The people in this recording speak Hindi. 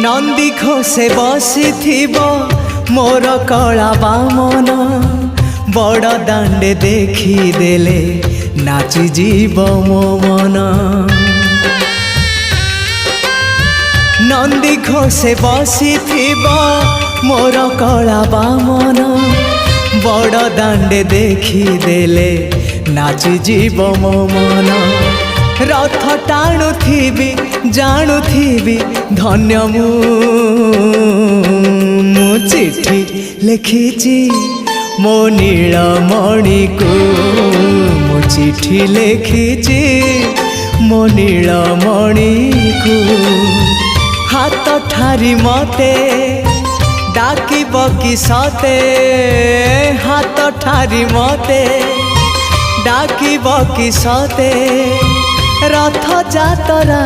नंदी घोषे बसी मोर कला बामन बड़ दांडे देखी देले नाची जीव मो मन। नंदी घोषे बसी मोर कला बामन बड़ दांडे देखी देले नाची जीव मो मन। रथ टाणुथिबी जाणुथिबी धन्य मु चिठी लिखिची मो नीलमणि को मु चिठी लिखिची मो नीलमणि को। हाथ ठारी मते डाकिब कि सते हाथ ठारी मते डाकिब कि सते रथ जातरा।